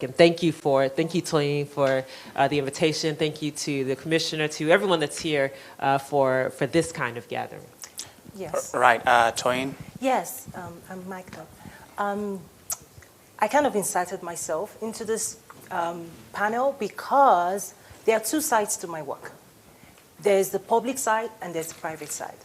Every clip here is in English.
And thank you, Toyin, for the invitation. Thank you to the commissioner, to everyone that's here for this kind of gathering. Yes. Right, Toyin? Yes, I'm mic'd up. I kind of incited myself into this panel because there are two sides to my work. There's the public side and there's the private side.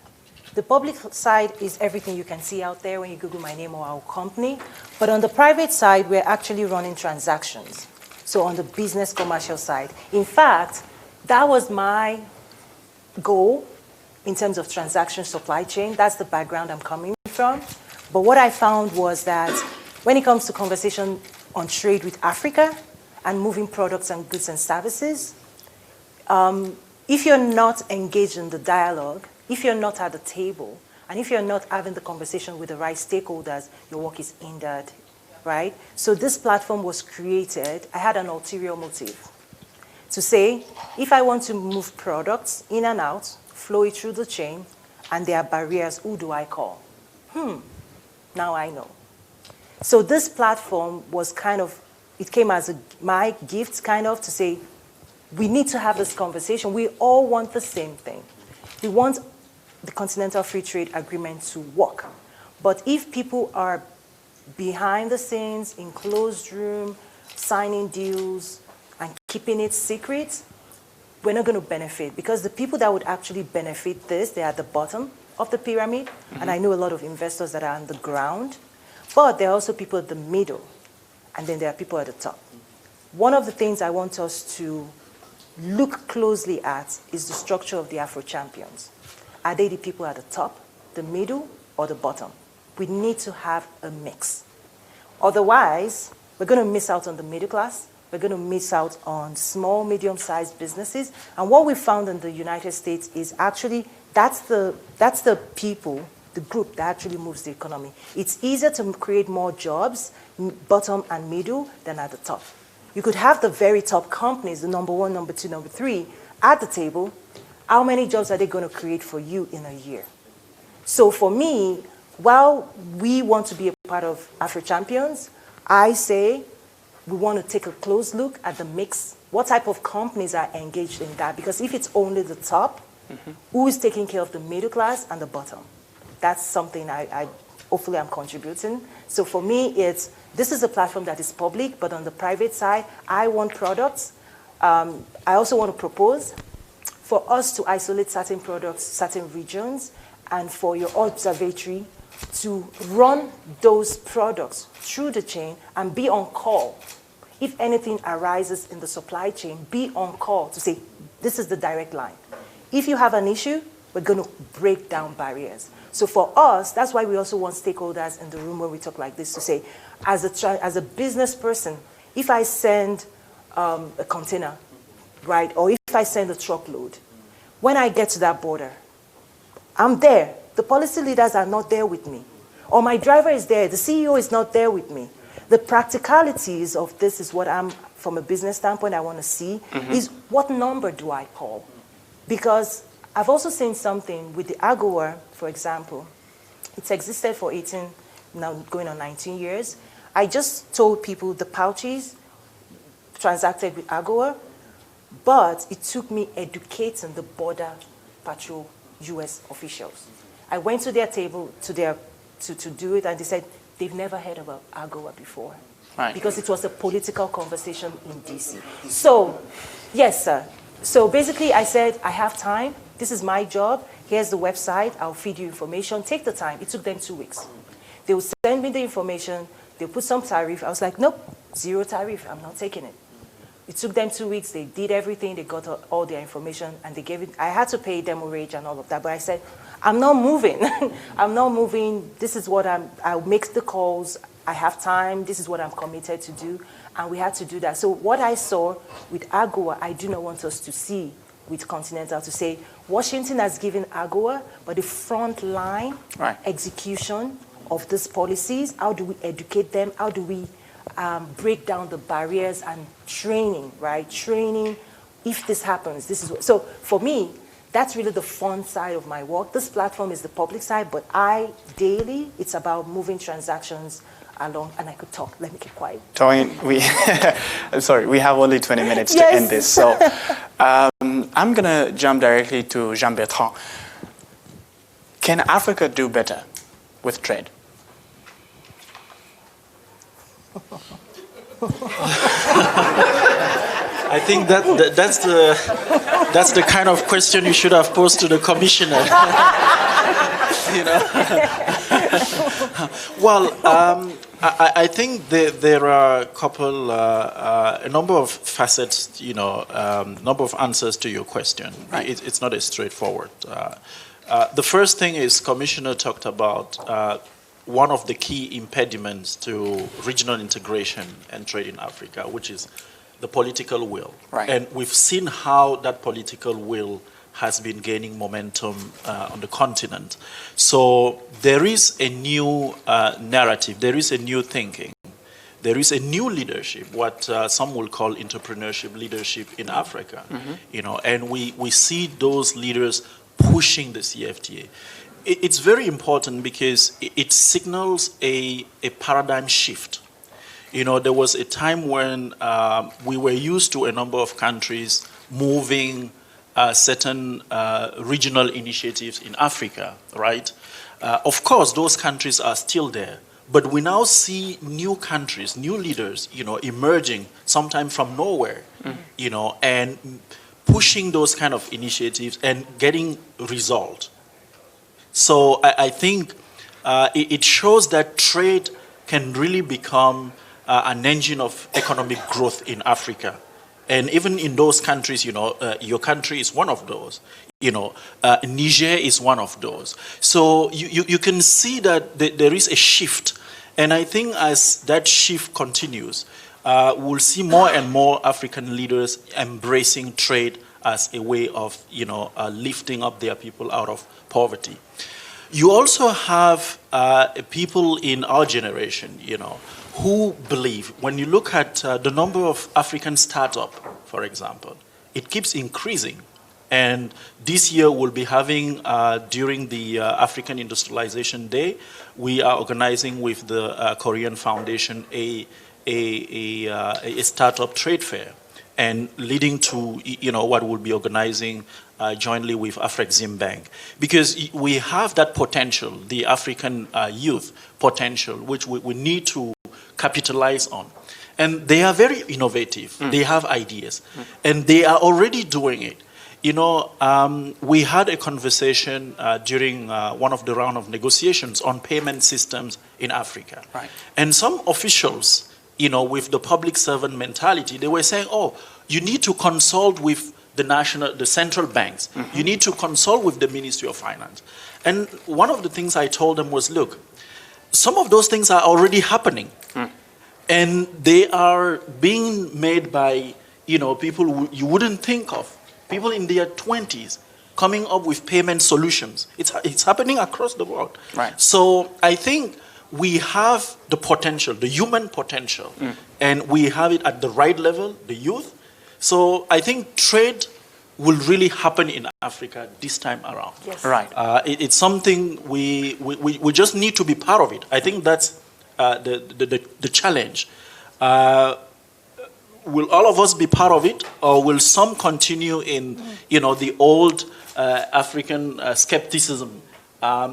The public side is everything you can see out there when you Google my name or our company. But on the private side, we're actually running transactions. So on the business commercial side. In fact, that was my goal in terms of transaction supply chain. That's the background I'm coming from. But what I found was that when it comes to conversation on trade with Africa and moving products and goods and services, if you're not engaged in the dialogue, if you're not at the table, and if you're not having the conversation with the right stakeholders, your work is hindered, right? So this platform was created, I had an ulterior motive to say, if I want to move products in and out, flow it through the chain, and there are barriers, who do I call? Now I know. So this platform was kind of, it came as my gift kind of to say, we need to have this conversation. We all want the same thing. We want the Continental Free Trade Agreement to work. But if people are behind the scenes, in closed room, signing deals, and keeping it secret, we're not going to benefit. Because the people that would actually benefit this, they're at the bottom of the pyramid. And I know a lot of investors that are on the ground. But there are also people at the middle. And then there are people at the top. One of the things I want us to look closely at is the structure of the Afro champions. Are they the people at the top, the middle, or the bottom? We need to have a mix. Otherwise, we're going to miss out on the middle class. We're going to miss out on small, medium-sized businesses. And what we found in the United States is actually that's the people, the group that actually moves the economy. It's easier to create more jobs, bottom and middle, than at the top. You could have the very top companies, the number one, number two, number three, at the table. How many jobs are they going to create for you in a year? So for me, while we want to be a part of Afro Champions, I say we want to take a close look at the mix. What type of companies are engaged in that? Because if it's only the top, who is taking care of the middle class and the bottom? That's something hopefully I'm contributing. So for me, this is a platform that is public, but on the private side, I want products. I also want to propose for us to isolate certain products, certain regions, and for your observatory to run those products through the chain and be on call. If anything arises in the supply chain, be on call to say, this is the direct line. If you have an issue, we're going to break down barriers. So for us, that's why we also want stakeholders in the room when we talk like this to say, as a business person, if I send a container, right, or if I send a truckload, when I get to that border, I'm there. The policy leaders are not there with me. Or my driver is there. The CEO is not there with me. The practicalities of this is what from a business standpoint, I want to see is what number do I call? Because I've also seen something with the AGOA, for example. It's existed for 18, now going on 19 years. I just told people the pouches transacted with AGOA, but it took me educating the Border Patrol US officials. I went to their table to do it, and they said they've never heard about AGOA before. Right. Because it was a political conversation in DC. So, yes, sir. So basically I said, I have time. This is my job. Here's the website. I'll feed you information. Take the time. It took them 2 weeks. They would send me the information. They'll put some tariff. I was like, nope, 0 tariff. I'm not taking it. It took them 2 weeks. They did everything. They got all their information, and they gave it. I had to pay demo rate and all of that, but I said, I'm not moving. I'm not moving. This is what I'll make the calls. I have time. This is what I'm committed to do, and we had to do that. So what I saw with AGOA, I do not want us to see with Continental to say, Washington has given AGOA, but the front line execution of these policies, how do we educate them? How do we break down the barriers and training, right? Training, if this happens, this is what. So for me, that's really the fun side of my work. This platform is the public side, but daily, it's about moving transactions along and I could talk. Let me keep quiet. Toyin, I'm sorry, we have only 20 minutes to Yes. end this. So I'm going to jump directly to Jean-Bertrand. Can Africa do better with trade? I think that's the kind of question you should have posed to the commissioner. You know? Well, I think there are a number of facets, number of answers to your question. Right. It's not as straightforward. The first thing is, Commissioner talked about one of the key impediments to regional integration and trade in Africa, which is the political will. Right. And we've seen how that political will has been gaining momentum on the continent. So there is a new narrative, there is a new thinking, there is a new leadership, what some will call entrepreneurship leadership in Africa. Mm-hmm. And we see those leaders pushing the CFTA. It's very important because it signals a paradigm shift. There was a time when we were used to a number of countries moving certain regional initiatives in Africa, right? Of course, those countries are still there, but we now see new countries, new leaders, emerging, sometimes from nowhere, and pushing those kind of initiatives and getting result. So I think it shows that trade can really become an engine of economic growth in Africa. And even in those countries, your country is one of those. Niger is one of those. So you can see that there is a shift. And I think as that shift continues, we'll see more and more African leaders embracing trade as a way of, lifting up their people out of poverty. You also have people in our generation, who believe, when you look at the number of African startups, for example, it keeps increasing. And this year we'll be having, during the African Industrialization Day, we are organizing with the Korean Foundation a startup trade fair, and leading to what we'll be organizing jointly with AfCFTA Bank, because we have that potential, the African youth potential, which we need to capitalize on. And they are very innovative. They have ideas, and they are already doing it. We had a conversation during one of the round of negotiations on payment systems in Africa. Right. And some officials, with the public servant mentality, they were saying, oh, you need to consult with the central banks. Mm-hmm. You need to consult with the Ministry of Finance. And one of the things I told them was, look, some of those things are already happening. And they are being made by, people you wouldn't think of. People in their 20s coming up with payment solutions. It's happening across the world. Right. So I think we have the potential, the human potential, and we have it at the right level, the youth. So I think trade will really happen in Africa this time around. Yes. Right. It's something we just need to be part of it. I think that's the challenge. Will all of us be part of it, or will some continue in, the old African skepticism?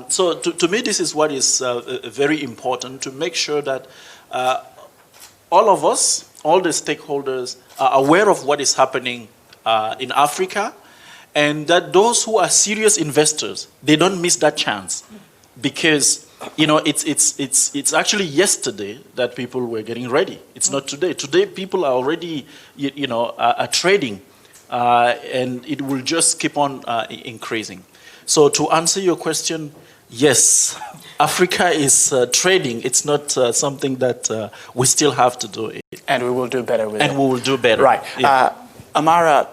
So to me, this is what is very important, to make sure that all of us, all the stakeholders, are aware of what is happening in Africa, and that those who are serious investors, they don't miss that chance, because it's actually yesterday that people were getting ready. It's not today. Today, people are already are trading, and it will just keep on increasing. So to answer your question, yes, Africa is trading. It's not something that we still have to do. And we will do better with it. And we will do better. Right. Yeah. Amara,